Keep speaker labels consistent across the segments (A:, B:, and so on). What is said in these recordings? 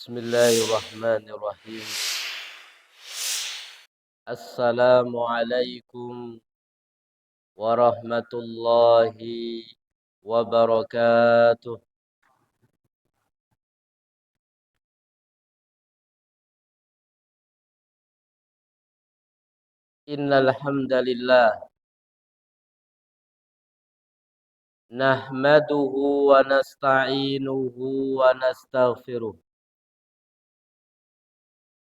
A: Bismillahirrahmanirrahim. Assalamualaikum warahmatullahi wabarakatuh. Innal hamdalillah nahmaduhu wa nasta'inuhu wa nastaghfiruh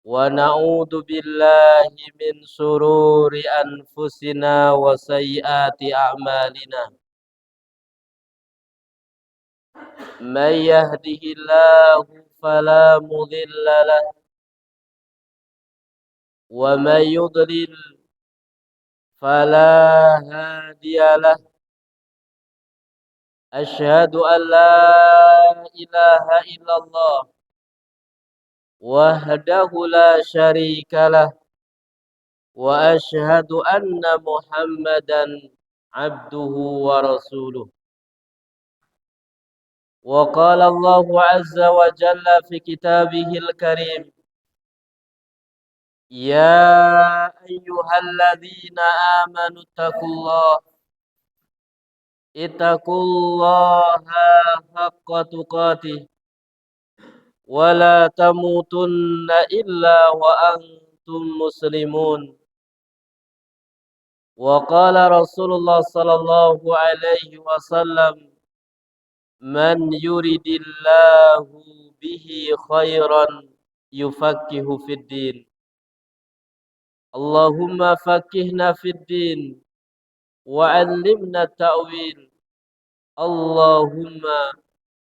A: wa na'udzu billahi min shururi anfusina wa sayyiati a'malina. Man yahdihillahu fala mudilla lahu wa man yudlil فلا هادي له. أشهد أن لا إله إلا الله وحده لا شريك له وأشهد أن محمدا عبده ورسوله. وقال الله عز وجل في كتابه الكريم: يا أيها الذين آمنوا اتقوا الله حق تقاته ولا تموتن إلا وأنتم مسلمون. وقال رسول الله صلى الله عليه وسلم: من يرد الله به خيرا يفقهه في الدين. اللهم فقهنا في الدين وعلمنا التأويل. اللهم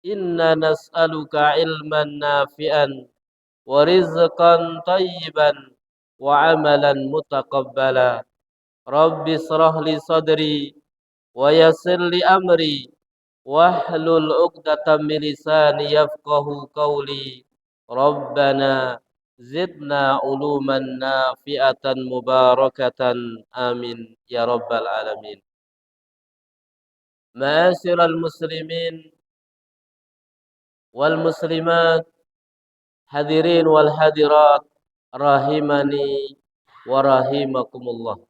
A: إنا نسألك علما نافعا ورزقا طيبا وعملا متقبلا. رب اشرح لي صدري ويسر لي أمري واحلل عقدة من لساني يفقه قولي. ربنا زدنا علوما نافعة مباركة آمين يا رب العالمين. معاشر المسلمين والmuslimat, hadirin wal hadirat, rahimani wa rahimakumullah.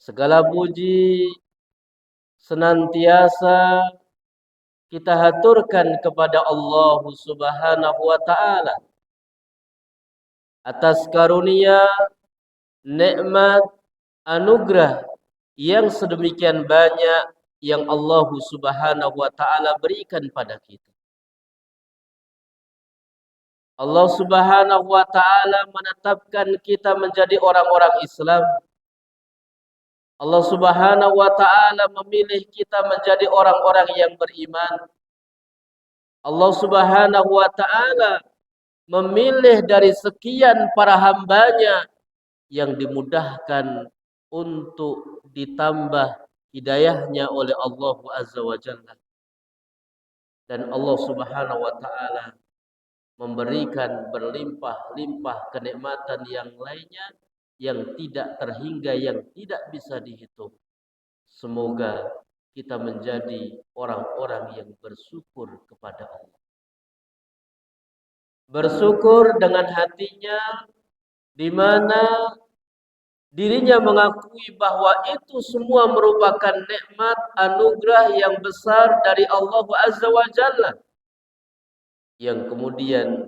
A: Segala puji senantiasa kita haturkan kepada Allah Subhanahu wa taala atas karunia, nikmat, anugerah yang sedemikian banyak yang Allah Subhanahu wa taala berikan pada kita. Allah Subhanahu wa taala menetapkan kita menjadi orang-orang Islam. Allah Subhanahu wa taala memilih kita menjadi orang-orang yang beriman. Allah Subhanahu wa taala memilih dari sekian para hambanya yang dimudahkan untuk ditambah hidayahnya oleh Allah Azza wa Jalla. Dan Allah Subhanahu wa taala memberikan berlimpah-limpah kenikmatan yang lainnya yang tidak terhingga, yang tidak bisa dihitung. Semoga kita menjadi orang-orang yang bersyukur kepada Allah. Bersyukur dengan hatinya, di mana dirinya mengakui bahwa itu semua merupakan nikmat anugerah yang besar dari Allah Azza wa Jalla, yang kemudian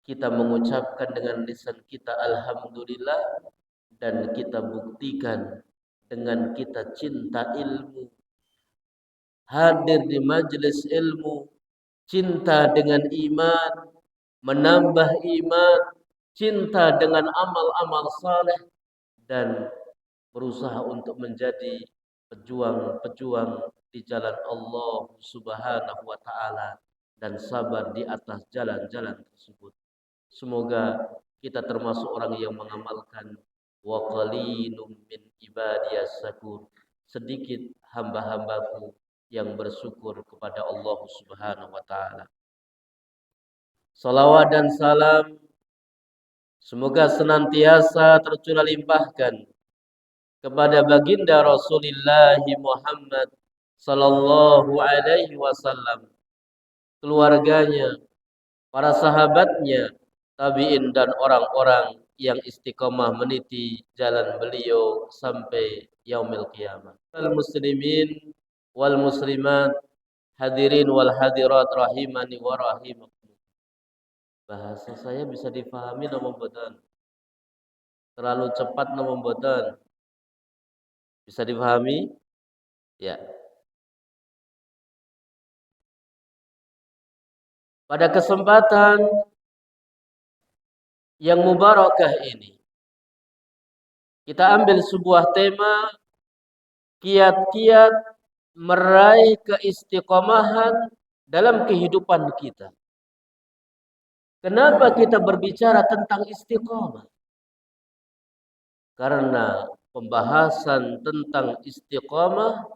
A: kita mengucapkan dengan lisan kita alhamdulillah, dan kita buktikan dengan kita cinta ilmu, hadir di majelis ilmu, cinta dengan iman, menambah iman, cinta dengan amal-amal saleh, dan berusaha untuk menjadi pejuang-pejuang di jalan Allah Subhanahu wa taala dan sabar di atas jalan-jalan tersebut. Semoga kita termasuk orang yang mengamalkan wa qalilum min ibadiyas syakur, sedikit hamba-hambaku yang bersyukur kepada Allah Subhanahu wa taala. Salawat dan salam semoga senantiasa tercurah limpahkan kepada baginda Rasulullah Muhammad sallallahu alaihi wasallam, keluarganya, para sahabatnya, tabi'in dan orang-orang yang istiqomah meniti jalan beliau sampai yaumil qiyamah. Al muslimin wal muslimat, hadirin wal hadirat rahimani wa rahimakum. Bahasa saya bisa difahami nama mboten? Terlalu cepat nama mboten? Bisa difahami? Ya. Pada kesempatan yang mubarakah ini, kita ambil sebuah tema kiat-kiat meraih keistiqomahan dalam kehidupan kita. Kenapa kita berbicara tentang istiqomah? Karena pembahasan tentang istiqomah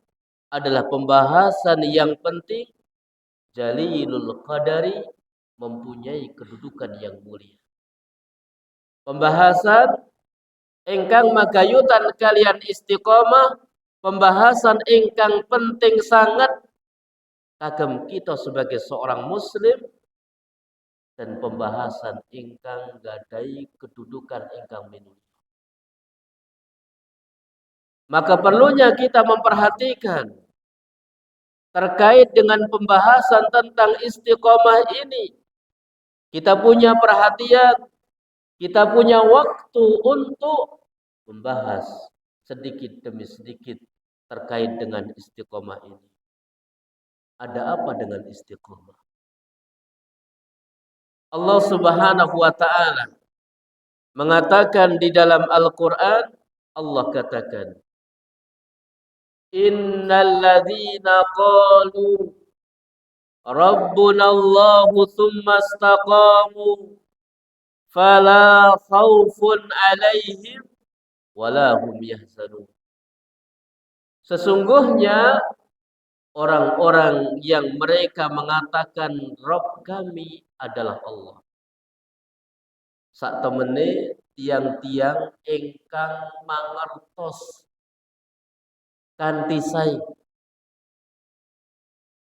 A: adalah pembahasan yang penting, jalilul qadari, mempunyai kedudukan yang mulia. Pembahasan ingkang magayutan kalian istiqomah, pembahasan ingkang penting sangat kagem kita sebagai seorang muslim, dan pembahasan ingkang gadai kedudukan ingkang minuli. Maka perlunya kita memperhatikan terkait dengan pembahasan tentang istiqomah ini. Kita punya perhatian, kita punya waktu untuk membahas sedikit demi sedikit terkait dengan istiqomah ini. Ada apa dengan istiqomah? Allah Subhanahu wa taala mengatakan di dalam Al-Qur'an, Allah katakan, innal ladzina qalu rabbuna Allahu tsumma istaqamu fala khaufun 'alaihim wala hum yahzanun. Sesungguhnya orang-orang yang mereka mengatakan Rabb kami adalah Allah, sak temene tiang-tiang ingkang mangertos kanthi sae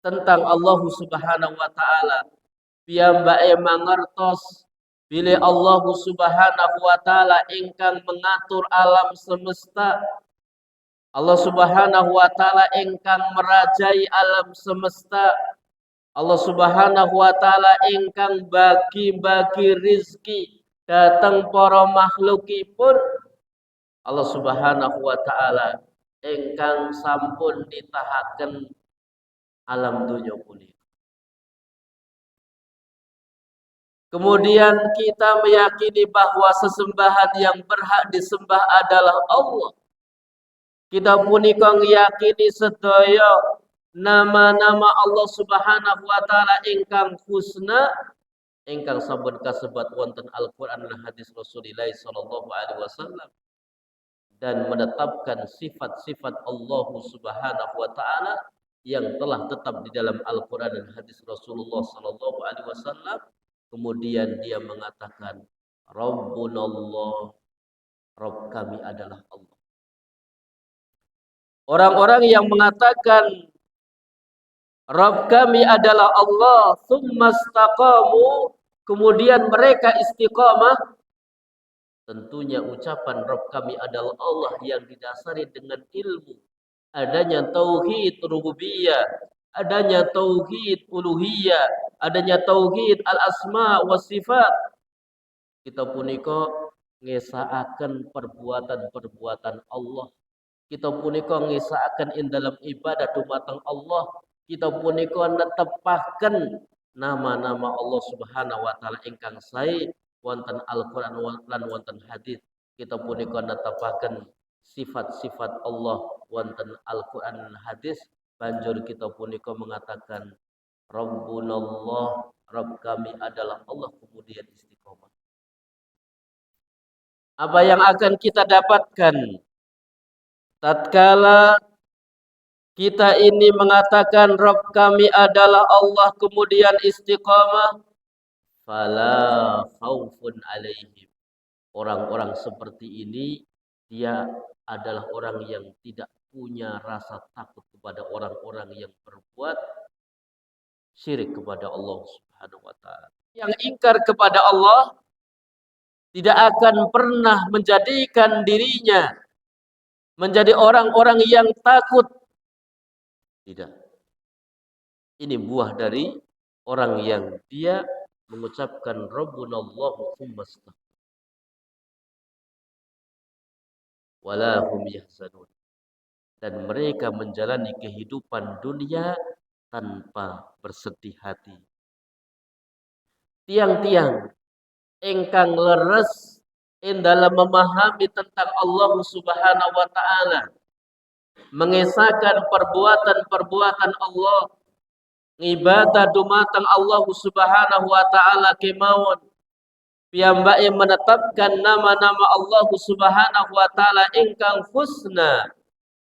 A: tentang Allah Subhanahu wa taala, piyambake mangertos bilih Allah Subhanahu wa taala ingkang mengatur alam semesta, Allah Subhanahu wa taala ingkang merajai alam semesta, Allah Subhanahu wa taala ingkang bagi-bagi rizki datang para makhlukipun, Allah Subhanahu wa taala ingkang sampun nitahaken alam dunya punika. Kemudian kita meyakini bahwa sesembahan yang berhak disembah adalah Allah. Kita punika ngiyakini sedaya nama-nama Allah Subhanahu wa taala ingkang husna, ingkang sampun kasebat wonten Al-Qur'an lan hadis Rasulullah sallallahu alaihi wasallam, dan menetapkan sifat-sifat Allah Subhanahu wa taala yang telah tetap di dalam Al-Qur'an dan hadis Rasulullah sallallahu alaihi wasallam. Kemudian dia mengatakan, Rabbunallah, Rabb kami adalah Allah. Orang-orang yang mengatakan Rabb kami adalah Allah, tsumma istaqamu, kemudian mereka istiqamah, tentunya ucapan Rabb kami adalah Allah yang didasari dengan ilmu, adanya tauhid rububiyah, adanya tauhid uluhiyah, adanya tauhid al-asma wa sifat. Kita punika ngesaaken perbuatan-perbuatan Allah. Kita punika ngesaaken ing dalam ibadah dumateng Allah. Kita punika netepaken nama-nama Allah Subhanahu wa taala ingkang sae wonten Al-Qur'an lan wonten hadis. Kita punika netepaken sifat-sifat Allah wonten Al-Qur'an dan hadis. Banjur kita punika mengatakan Rabbunallah, Rabb kami adalah Allah, kemudian istiqomah. Apa yang akan kita dapatkan tatkala kita ini mengatakan Rabb kami adalah Allah kemudian istiqamah? Fala khaufun alaihim. Orang-orang seperti ini dia adalah orang yang tidak punya rasa takut kepada orang-orang yang berbuat syirik kepada Allah Subhanahu wa taala. yang ingkar kepada Allah tidak akan pernah menjadikan dirinya menjadi orang-orang yang takut. Tidak. Ini buah dari orang yang dia mengucapkan Rabbunallahu tsumma istaqam. Wala hum yahzanun. Dan mereka menjalani kehidupan dunia tanpa bersedih hati. Tiang-tiang ingkang leres in dalam memahami tentang Allah Subhanahu wa taala, mengesahkan perbuatan-perbuatan Allah, ibadah dumateng Allah Subhanahu wa taala kemawon piyambake menetapkan nama-nama Allah Subhanahu wa taala ingkang husna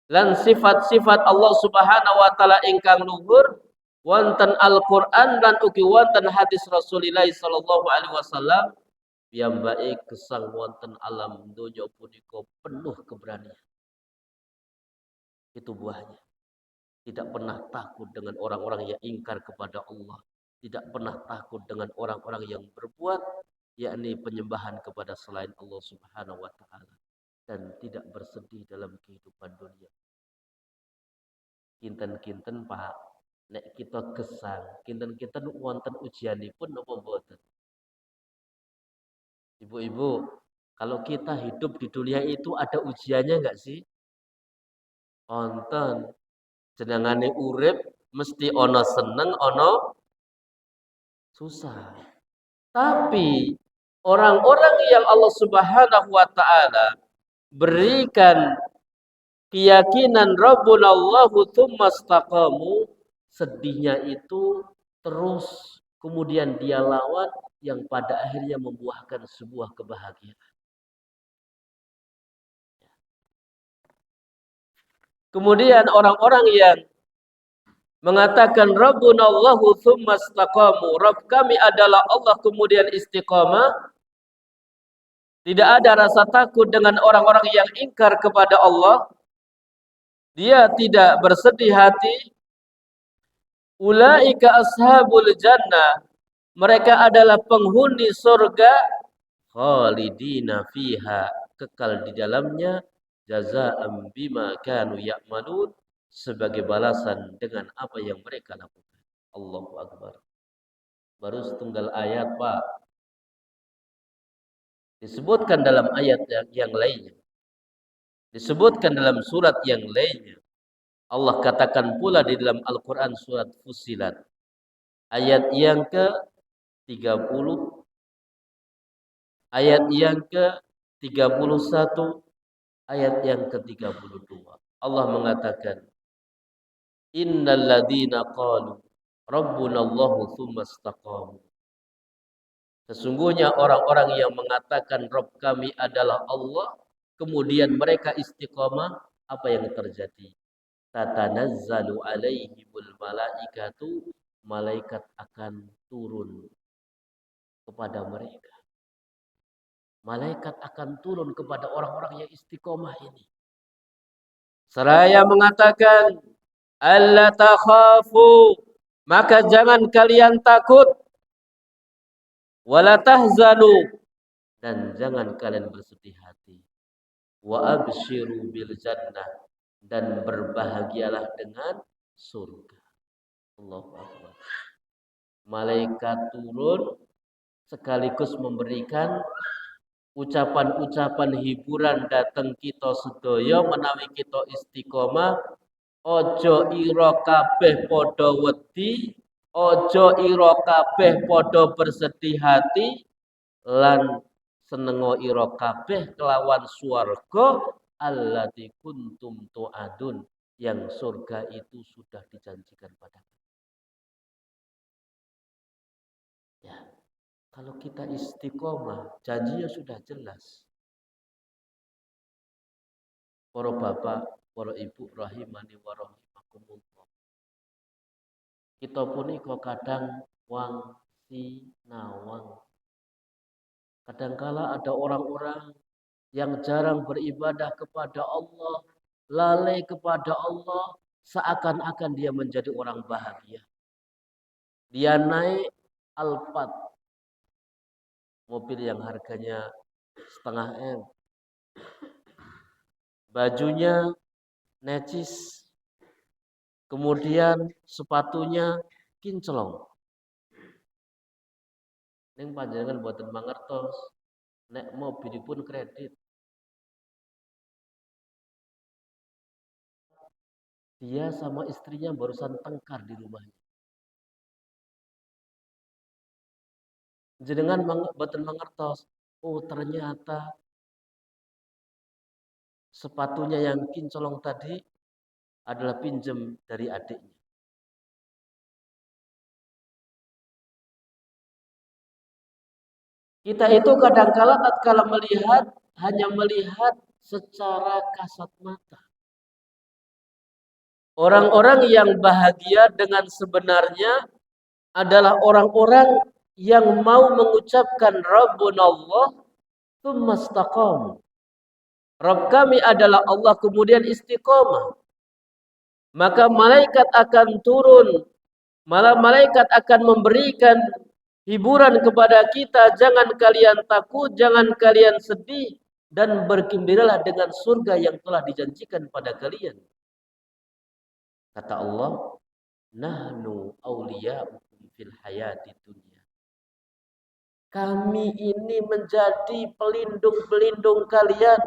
A: lan sifat-sifat Allah Subhanahu wa taala ingkang luhur wonten Al-Qur'an lan ugi wonten hadis Rasulullah sallallahu alaihi wasallam piyambake gesang wonten alam donya punika penuh keberanian. Itu buahnya. Tidak pernah takut dengan orang-orang yang ingkar kepada Allah. Tidak pernah takut dengan orang-orang yang berbuat yakni penyembahan kepada selain Allah Subhanahu wa taala dan tidak bersedih dalam kehidupan dunia. Kinten-kinten Pak, nek kita gesang, kinten-kinten wonten ujianipun napa mboten? Ibu-ibu, kalau kita hidup di dunia itu ada ujiannya enggak sih? Wonten. Jenengane urip mesti ono seneng, ono susah. Tapi orang-orang yang Allah Subhanahu wa taala berikan keyakinan Rabbunallahu tsumma istaqamu, sedihnya itu terus kemudian dia lawan yang pada akhirnya membuahkan sebuah kebahagiaan. Kemudian orang-orang yang mengatakan Rabbunallahu tsumma istaqamu, Rabb kami adalah Allah kemudian istiqamah, tidak ada rasa takut dengan orang-orang yang ingkar kepada Allah, dia tidak bersedih hati. Ulaika ashabul jannah, mereka adalah penghuni surga, khalidina fiha, kekal di dalamnya, jazaa'an bima kanu ya'malun, sebagai balasan dengan apa yang mereka lakukan. Allahu akbar. Baru setunggal ayat, Pak. Disebutkan dalam ayat yang lainnya. Disebutkan dalam surat yang lainnya. Allah katakan pula di dalam Al-Quran surat Fussilat. Ayat yang ke-30, ayat yang ke-31, ayat yang ke-32. Allah mengatakan, Innal ladzina qalu Rabbunallahu tsumma istaqamu. Sesungguhnya orang-orang yang mengatakan Rabb kami adalah Allah, kemudian mereka istiqamah, apa yang terjadi? Tatanazzalu alaihimul malaikatu, malaikat akan turun kepada mereka. Malaikat akan turun kepada orang-orang yang istiqomah ini. Seraya mengatakan, alla takhafu, maka jangan kalian takut, wala tahzanu, dan jangan kalian bersedih hati. Wa absyiru bil jannah, dan berbahagialah dengan surga. Allahu akbar. Malaikat turun sekaligus memberikan ucapan-ucapan hiburan datang kita sedaya menawi kita istiqomah. Ojo ira kabeh padha wedi, ojo ira kabeh padha bersedih hati, lan senengo ira kabeh kelawan swarga allati kuntum tu'adun, yang surga itu sudah dijanjikan pada kita. Ya, kalau kita istiqomah, janjinya sudah jelas. Para bapak, para ibu rahimani wa rahimakumullah. Kita punika kadang wang sinawang. Kadangkala ada orang-orang yang jarang beribadah kepada Allah, lalai kepada Allah, seakan-akan dia menjadi orang bahagia. Dia naik Alphard, mobil yang harganya setengah M, bajunya necis, kemudian sepatunya kinclong. Ning panjenengan boten mangertos nek mobilipun kredit. Dia sama istrinya barusan tengkar di rumahnya. Jenengan boten mangertos, oh ternyata sepatunya yang kinclong tadi adalah pinjem dari adiknya. Kita itu kadangkala tatkala melihat hanya melihat secara kasat mata. Orang-orang yang bahagia dengan sebenarnya adalah orang-orang yang mau mengucapkan Rabbunallah tsumma istaqamu. Rabb kami adalah Allah, kemudian istiqomah. Maka malaikat akan turun, malah malaikat akan memberikan hiburan kepada kita. Jangan kalian takut, jangan kalian sedih, dan bergembiralah dengan surga yang telah dijanjikan pada kalian. Kata Allah, nahnu awliya'ukum fil hayati dunya. Kami ini menjadi pelindung-pelindung kalian.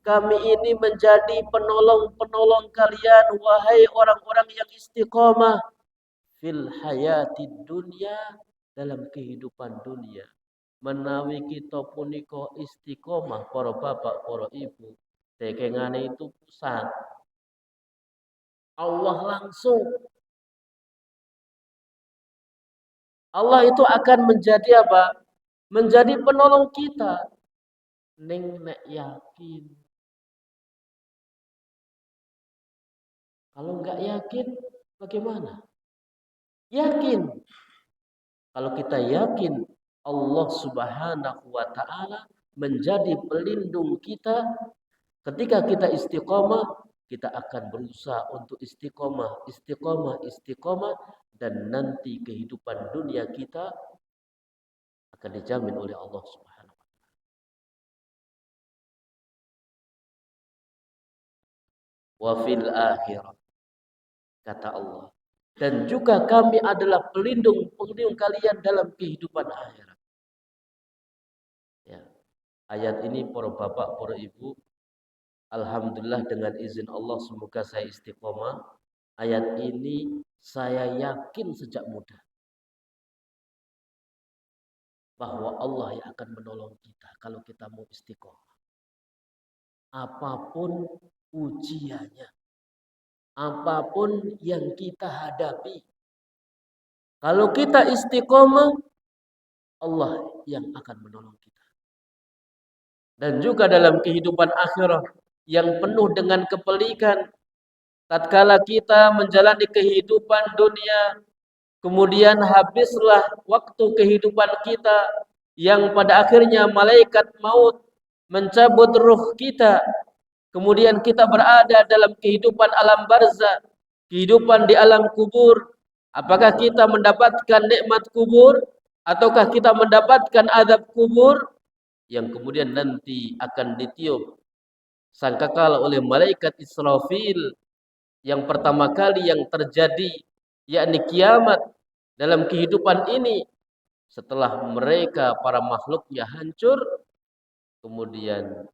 A: Kami ini menjadi penolong-penolong kalian, wahai orang-orang yang istiqomah fil hayati dunya, dalam kehidupan dunia. Menawi kita punika istiqomah, para bapak, para ibu, tekengane itu pusat. Allah langsung. Allah itu akan menjadi apa? Menjadi penolong kita. Ning nek yakin. Kalau enggak yakin, bagaimana? Yakin. Kalau kita yakin Allah Subhanahu wa taala menjadi pelindung kita, ketika kita istiqomah, kita akan berusaha untuk istiqomah, istiqomah, istiqomah, dan nanti kehidupan dunia kita akan dijamin oleh Allah Subhanahu wa taala. Wa fil akhirah, kata Allah, dan juga kami adalah pelindung kalian dalam kehidupan akhirat. Ya. Ayat ini para bapak, para ibu, alhamdulillah dengan izin Allah semoga saya istiqomah. Ayat ini saya yakin sejak muda bahwa Allah yang akan menolong kita kalau kita mau istiqomah. Apapun ujiannya, apapun yang kita hadapi, kalau kita istiqomah, Allah yang akan menolong kita. Dan juga dalam kehidupan akhirat yang penuh dengan kepelikan, tatkala kita menjalani kehidupan dunia, kemudian habislah waktu kehidupan kita, yang pada akhirnya malaikat maut mencabut ruh kita, kemudian kita berada dalam kehidupan alam barzah, kehidupan di alam kubur. Apakah kita mendapatkan nikmat kubur ataukah kita mendapatkan azab kubur yang kemudian nanti akan ditiup sangkakala oleh malaikat Israfil yang pertama kali yang terjadi, yakni kiamat dalam kehidupan ini. Setelah mereka para makhluknya hancur, kemudian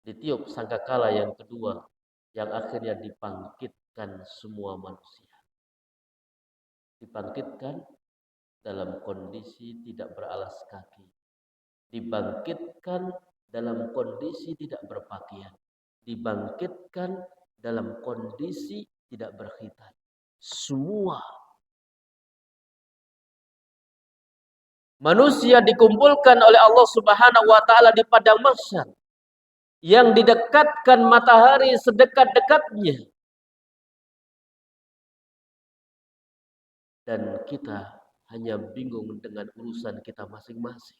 A: ditiup sangkakala yang kedua, yang akhirnya dibangkitkan semua manusia. Dibangkitkan dalam kondisi tidak beralas kaki. Dibangkitkan dalam kondisi tidak berpakaian. Dibangkitkan dalam kondisi tidak berkhitan. Semua manusia dikumpulkan oleh Allah Subhanahu wa taala di padang mahsyar yang didekatkan matahari sedekat-dekatnya. Dan kita hanya bingung dengan urusan kita masing-masing.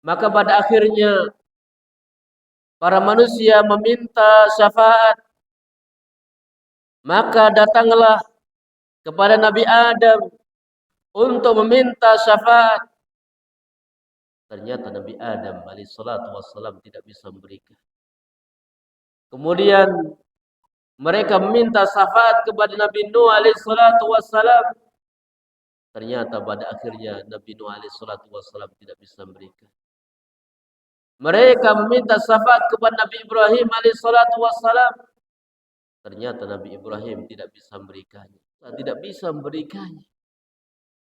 A: Maka pada akhirnya para manusia meminta syafaat, Maka datanglah kepada Nabi Adam untuk meminta syafaat. Ternyata Nabi Adam alaihissalatu wassalam tidak bisa memberikan. Kemudian mereka meminta syafaat kepada Nabi Nuh alaihissalatu wassalam. Ternyata pada akhirnya Nabi Nuh alaihissalatu wassalam tidak bisa memberikan. Mereka meminta syafaat kepada Nabi Ibrahim alaihissalatu wassalam. Ternyata Nabi Ibrahim tidak bisa memberikannya. Tidak bisa memberikannya.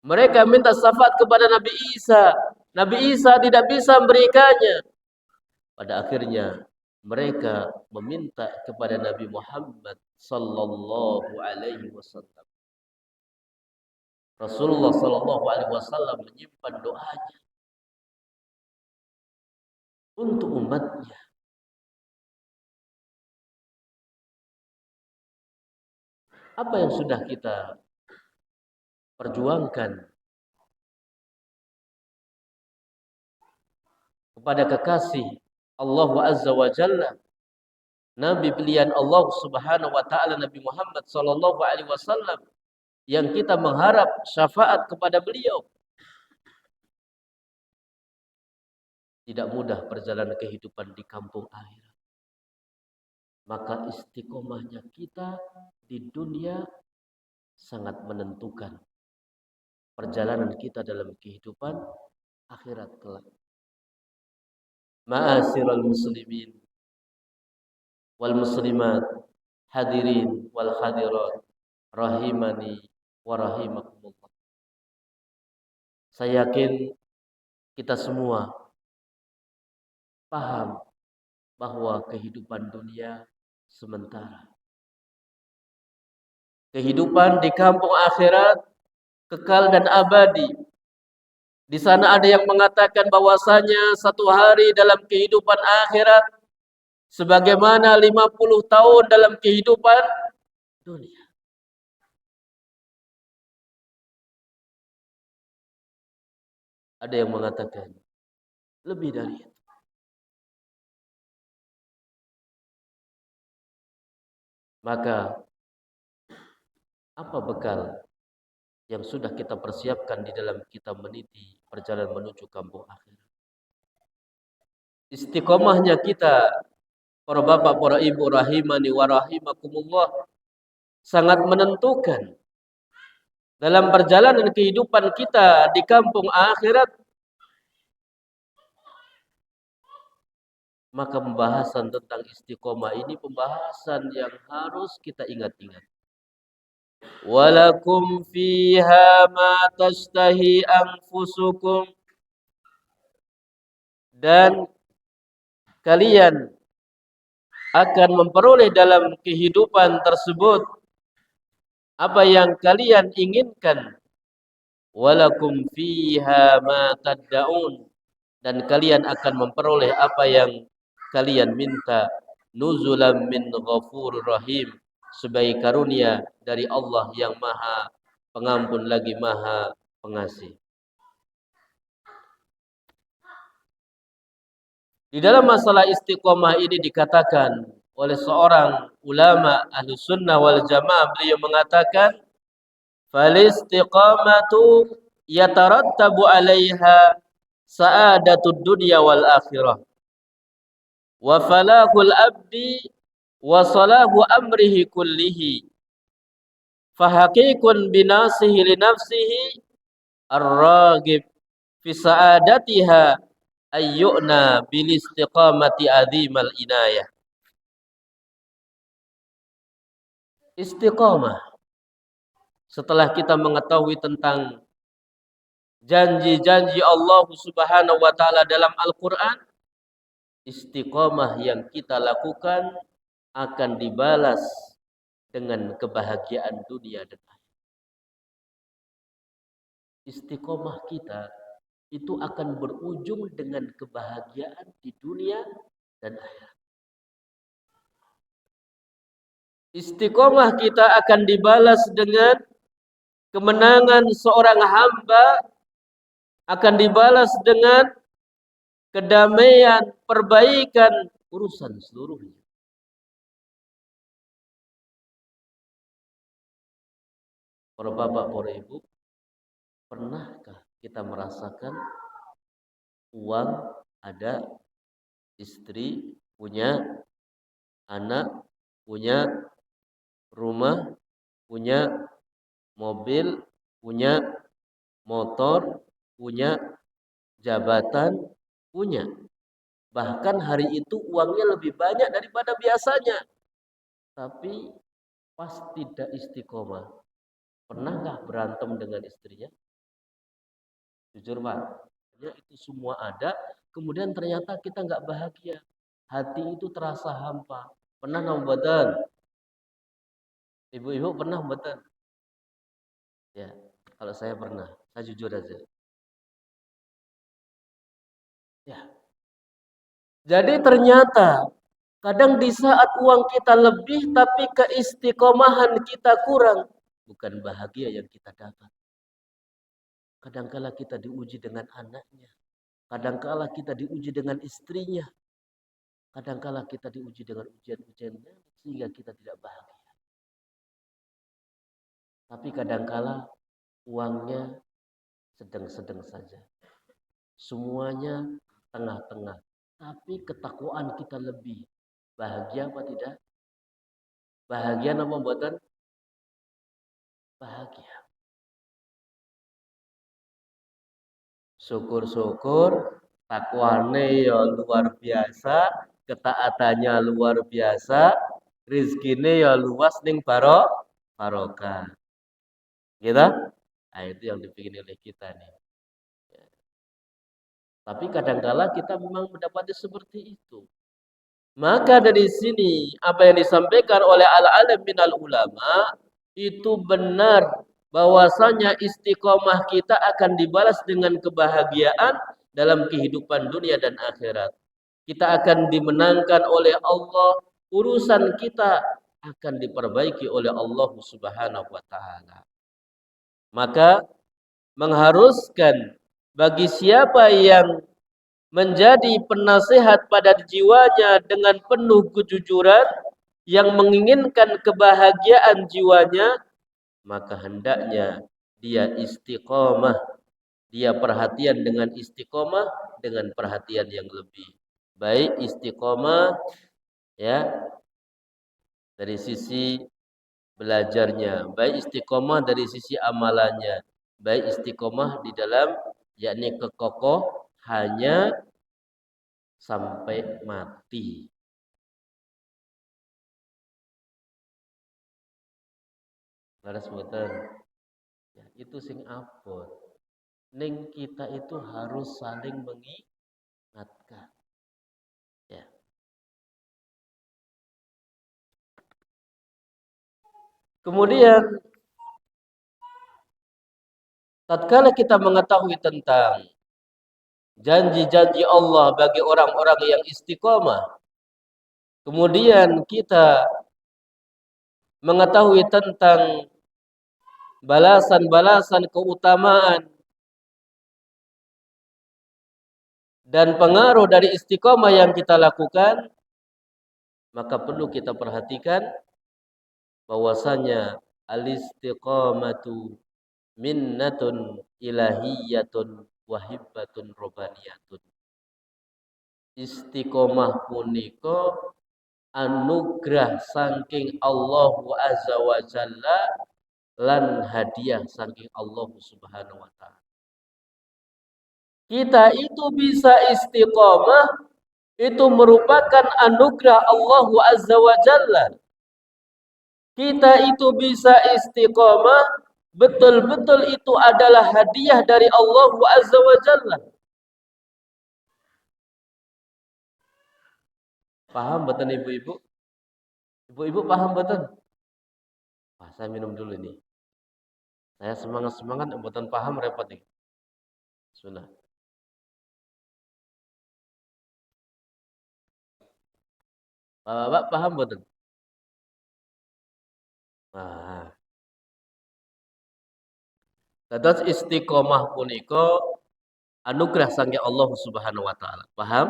A: Mereka minta syafaat kepada Nabi Isa. Nabi Isa tidak bisa memberikannya. Pada akhirnya mereka meminta kepada Nabi Muhammad sallallahu alaihi wasallam. Rasulullah sallallahu alaihi wasallam menyimpan doanya untuk umatnya. Apa yang sudah kita perjuangkan kepada kekasih Allah Azza wa Jalla, Nabi pilihan Allah Subhanahu wa taala, Nabi Muhammad sallallahu alaihi wasallam, yang kita mengharap syafaat kepada beliau. Tidak mudah perjalanan kehidupan di kampung akhirat. Maka istiqomahnya kita di dunia sangat menentukan perjalanan kita dalam kehidupan akhirat kelak. Ma'asyiral muslimin wal muslimat, hadirin wal hadirat, rahimani wa rahimakumullah. Saya yakin kita semua paham bahwa kehidupan dunia sementara. Kehidupan di kampung akhirat kekal dan abadi. Di sana ada yang mengatakan bahwasanya satu hari dalam kehidupan akhirat sebagaimana 50 tahun dalam kehidupan dunia. Ada yang mengatakan lebih dari itu. Maka apa bekal yang sudah kita persiapkan di dalam kita meniti perjalanan menuju kampung akhirat? Istiqomahnya kita, para bapak, para ibu, rahimani wa rahimakumullah, sangat menentukan dalam perjalanan kehidupan kita di kampung akhirat. Maka pembahasan tentang istiqomah ini pembahasan yang harus kita ingat-ingat. Walakum fiha ma tashtahi anfusukum, dan kalian akan memperoleh dalam kehidupan tersebut apa yang kalian inginkan. Walakum fiha ma tad'un, dan kalian akan memperoleh apa yang kalian minta. Nuzulam min ghafurur rahim, sebagai karunia dari Allah yang Maha Pengampun lagi Maha Pengasih. Di dalam masalah istiqomah ini dikatakan oleh seorang ulama ahli sunnah wal jamaah, beliau mengatakan, fal istiqamatu yatarattabu alaiha sa'adatud dunya wal akhirah wa falahul abdi wa salahu amrihi kullihi, fahaqiqun binasihi li nafsihi ar-ragib fi sa'adatiha ayyuna bil istiqamati azimal inayah. Istiqamah, setelah kita mengetahui tentang janji-janji Allah Subhanahu wa taala dalam Al-Qur'an, istiqamah yang kita lakukan akan dibalas dengan kebahagiaan dunia dan akhirat. Istiqamah kita itu akan berujung dengan kebahagiaan di dunia dan akhirat. Istiqamah kita akan dibalas dengan kemenangan seorang hamba, akan dibalas dengan kedamaian, perbaikan urusan seluruhnya. Para bapak, para ibu, pernahkah kita merasakan uang ada, istri punya, anak punya, rumah punya, mobil punya, motor punya, jabatan punya. Bahkan hari itu uangnya lebih banyak daripada biasanya. Tapi pas tidak istiqomah, pernah nggak berantem dengan istrinya? Jujur Pak, ya itu semua ada, kemudian ternyata kita nggak bahagia. Hati itu terasa hampa. Pernah nambatan? Ibu-ibu pernah nambatan? Ya, kalau saya pernah, saya jujur aja. Ya, jadi ternyata kadang di saat uang kita lebih tapi keistiqomahan kita kurang. Bukan bahagia yang kita dapat. Kadangkala kita diuji dengan anaknya. Kadangkala kita diuji dengan istrinya. Kadangkala kita diuji dengan ujian-ujiannya sehingga kita tidak bahagia. Tapi kadangkala uangnya sedang-sedang saja. Semuanya tengah-tengah. Tapi ketakwaan kita lebih. Bahagia apa tidak? Bahagia apa mboten? Bahagia. Syukur-syukur takwane ya luar biasa, ketaatannya luar biasa, rizkine ya luas ning barokah. Gitu? Nah, itu yang dipikir oleh kita nih. Tapi kadangkala kita memang mendapati seperti itu. Maka dari sini apa yang disampaikan oleh al-alim minal ulama itu benar bahwasanya istiqomah kita akan dibalas dengan kebahagiaan dalam kehidupan dunia dan akhirat. Kita akan dimenangkan oleh Allah, urusan kita akan diperbaiki oleh Allah Subhanahu wa taala. Maka mengharuskan bagi siapa yang menjadi penasehat pada jiwanya dengan penuh kejujuran yang menginginkan kebahagiaan jiwanya, maka hendaknya dia istiqomah, dia perhatian dengan istiqomah dengan perhatian yang lebih. Baik istiqomah ya dari sisi belajarnya, baik istiqomah dari sisi amalannya, baik istiqomah di dalam yakni kekokohannya sampai mati. Laras mboten. Ya, itu sing abot. Ning kita itu harus saling mengingatkan. Ya. Kemudian tatkala kita mengetahui tentang janji-janji Allah bagi orang-orang yang istiqomah, kemudian kita mengetahui tentang balasan-balasan keutamaan dan pengaruh dari istiqomah yang kita lakukan, maka perlu kita perhatikan bahwasanya al-istiqamatu minnatun ilahiyatun wahibbatun robbaniyatun. Istiqomah punika anugerah saking Allah azza wa jalla lan hadiah saking Allah subhanahu wa ta'ala. Kita itu bisa istiqomah itu merupakan anugerah Allah azza wa jalla. Kita itu bisa istiqomah, betul-betul itu adalah hadiah dari Allah Azza wa Jalla. Paham betul ibu-ibu? Ibu-ibu paham betul? Wah, saya minum dulu ini. Saya semangat-semangat, betul paham repot nih. Sunnah. Bapak paham betul? Nah, terus istiqomah punika anugerah saking Allah Subhanahu wa taala. Paham?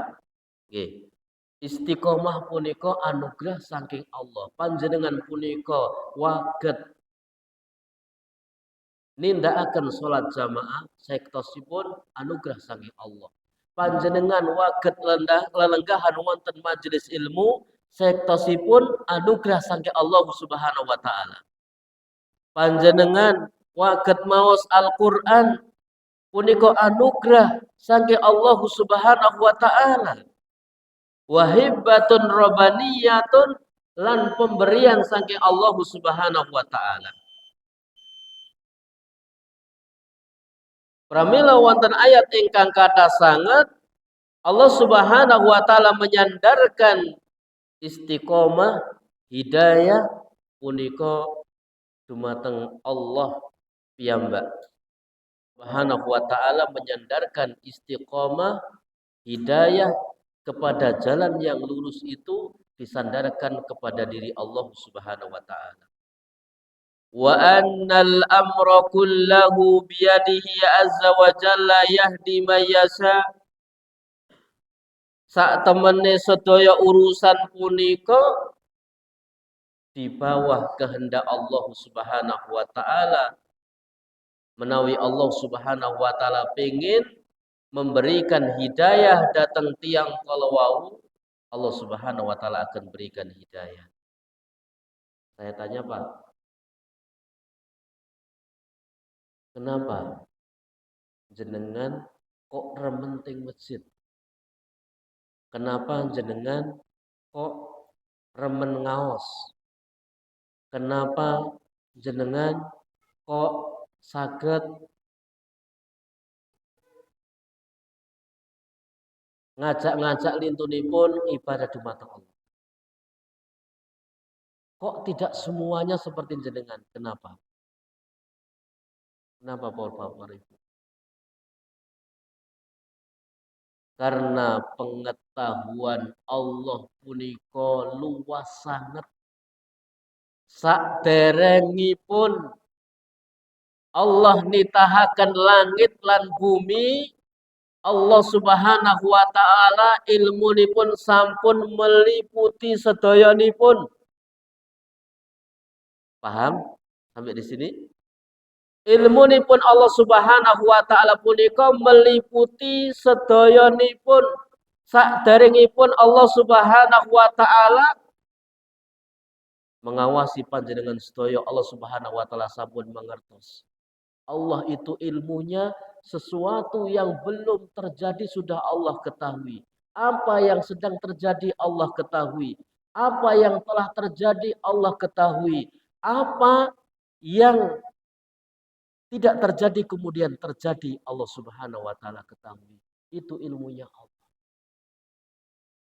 A: Nggih. Istiqomah punika anugerah saking Allah. Panjenengan punika waget nindakaken salat jamaah sektosipun anugerah saking Allah. Panjenengan waget lelenggahan wonten majelis ilmu sektosipun anugerah saking Allah Subhanahu wa taala. Panjenengan waget maos Al-Qur'an punika anugerah saking Allah Subhanahu wa taala. Wahibbatun rabbaniyatun lan pemberian saking Allah Subhanahu wa taala. Pramila wonten ayat ingkang kathah sanget Allah Subhanahu wa taala menyandarkan istiqomah hidayah punika dumateng Allah piyambak. Subhanahu wa taala menyandarkan istiqomah hidayah kepada jalan yang lurus itu disandarkan kepada diri Allah Subhanahu wa taala. Wa annal amra kullahu biyadihi azza wa jalla yahdi may yasha. Sak temene sedaya urusan punika di bawah kehendak Allah Subhanahu wa taala. Menawi Allah Subhanahu wa taala pengin memberikan hidayah datang tiang kalawau, Allah Subhanahu wa taala akan berikan hidayah. Saya tanya, Pak, kenapa jenengan kok rementing masjid? Kenapa jenengan kok remen ngaos? Kenapa jenengan kok saged ngajak-ngajak lintunipun ibadah dumateng Allah? Kok tidak semuanya seperti jenengan? Kenapa? Kenapa Bapak Ibu? Karena pengetahuan Allah punika luas sangat. Saderengipun Allah nitahaken langit lan bumi, Allah Subhanahu wa taala ilmunipun sampun meliputi sedayanipun. Paham sampai di sini? Ilmunipun Allah Subhanahu wa taala punika meliputi sedayanipun. Saderengipun Allah Subhanahu wa taala mengawasi panjenengan sedaya, Allah Subhanahu wa taala sampun mangertos. Allah itu ilmunya sesuatu yang belum terjadi sudah Allah ketahui. Apa yang sedang terjadi Allah ketahui. Apa yang telah terjadi Allah ketahui. Apa yang tidak terjadi kemudian terjadi Allah Subhanahu wa taala ketahui. Itu ilmunya Allah.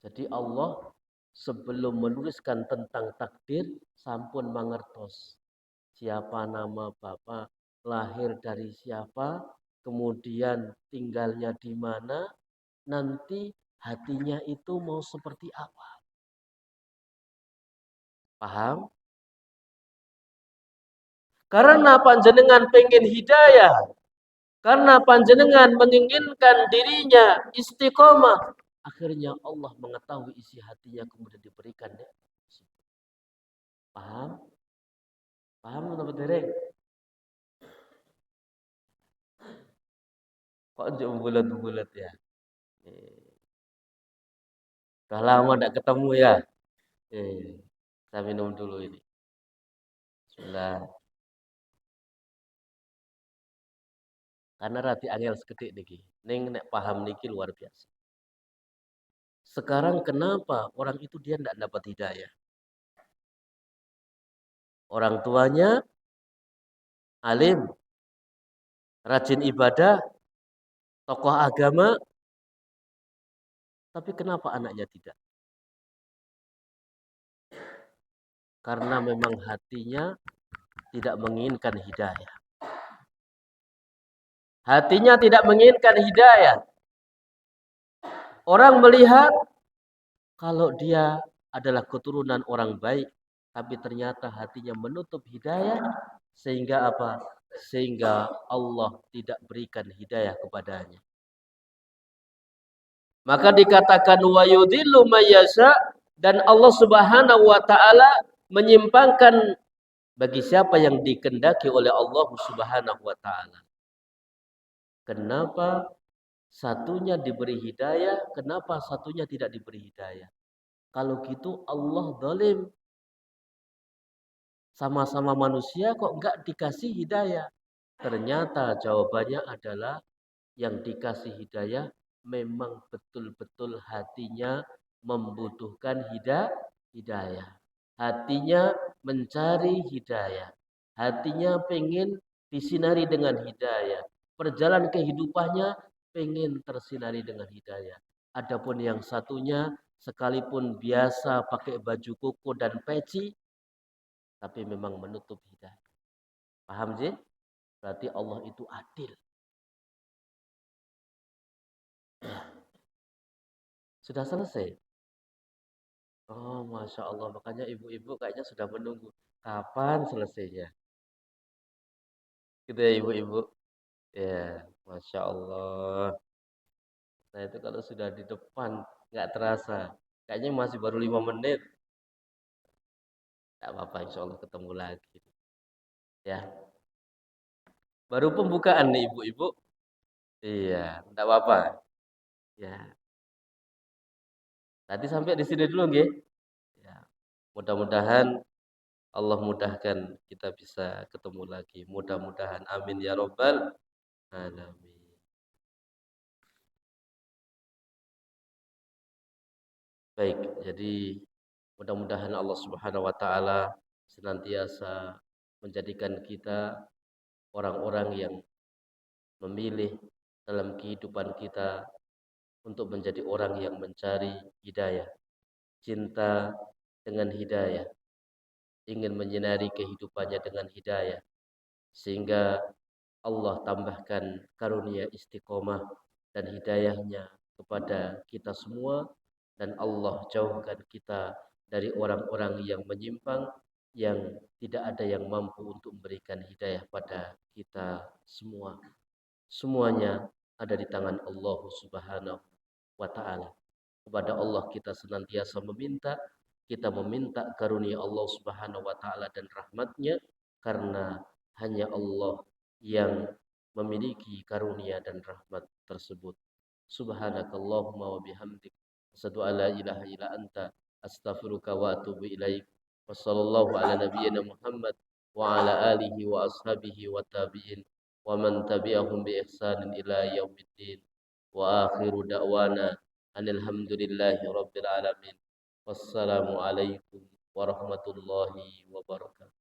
A: Jadi Allah sebelum menuliskan tentang takdir sampun mangertos siapa nama bapak, lahir dari siapa, kemudian tinggalnya di mana, nanti hatinya itu mau seperti apa. Paham? Karena panjenengan pengen hidayah, karena panjenengan menginginkan dirinya istiqomah, akhirnya Allah mengetahui isi hatinya kemudian diberikan. Paham? Paham atau dereng? Kok jauh bulat-bulat ya? Sudah lama tidak ketemu ya? Saya minum dulu ini. Bismillah. Karena rati angel seketik niki. Ning nek paham niki luar biasa. Sekarang kenapa orang itu dia tidak dapat hidayah? Orang tuanya alim, rajin ibadah, tokoh agama, tapi kenapa anaknya tidak? Karena memang hatinya tidak menginginkan hidayah. Hatinya tidak menginginkan hidayah. Orang melihat kalau dia adalah keturunan orang baik, tapi ternyata hatinya menutup hidayah, sehingga apa? Sehingga Allah tidak berikan hidayah kepadanya. Maka dikatakan wa yudhillu may yasha, dan Allah Subhanahu wa taala menyimpangkan bagi siapa yang dikehendaki oleh Allah Subhanahu wa taala. Kenapa satunya diberi hidayah, kenapa satunya tidak diberi hidayah? Kalau gitu Allah zalim. Sama-sama manusia kok enggak dikasih hidayah? Ternyata jawabannya adalah yang dikasih hidayah memang betul-betul hatinya membutuhkan hidayah. Hatinya mencari hidayah. Hatinya pengen disinari dengan hidayah. Perjalanan kehidupannya pengen tersinari dengan hidayah. Adapun yang satunya sekalipun biasa pakai baju koko dan peci, tapi memang menutup hidayah. Paham sih? Berarti Allah itu adil. Sudah selesai? Oh, Masya Allah. Makanya ibu-ibu kayaknya sudah menunggu. Kapan selesainya? Gitu ya ibu-ibu. Ya, Masya Allah. Nah itu kalau sudah di depan, nggak terasa. Kayaknya masih baru 5 menit. Nggak apa-apa, insya Allah ketemu lagi. Ya, baru pembukaan nih ibu-ibu. Iya, nggak apa-apa. Ya, tadi sampai di sini dulu, nggih. Ya, mudah-mudahan Allah mudahkan kita bisa ketemu lagi. Mudah-mudahan amin ya robbal alamin. Baik, jadi mudah-mudahan Allah Subhanahu wa taala senantiasa menjadikan kita orang-orang yang memilih dalam kehidupan kita untuk menjadi orang yang mencari hidayah, cinta dengan hidayah, ingin menyinari kehidupannya dengan hidayah, sehingga Allah tambahkan karunia istiqomah dan hidayahnya kepada kita semua, dan Allah jauhkan kita dari orang-orang yang menyimpang, yang tidak ada yang mampu untuk memberikan hidayah pada kita semua. Semuanya ada di tangan Allah Subhanahu wa taala. Kepada Allah kita senantiasa meminta, kita meminta karunia Allah Subhanahu wa taala dan rahmatnya, karena hanya Allah yang memiliki karunia dan rahmat tersebut. Subhanakallahumma wa bihamdik, asyhadu an la ilaha illa anta, astaghfiruka wa atubu ilaik. Wassallallahu ala nabiyyina Muhammad wa ala alihi wa ashabihi wa tabi'in wa man tabi'ahum bi ihsanin ila yaumiddin. Wa akhiru da'wana alhamdulillahi rabbil alamin. Wassalamu alaikum warahmatullahi wabarakatuh.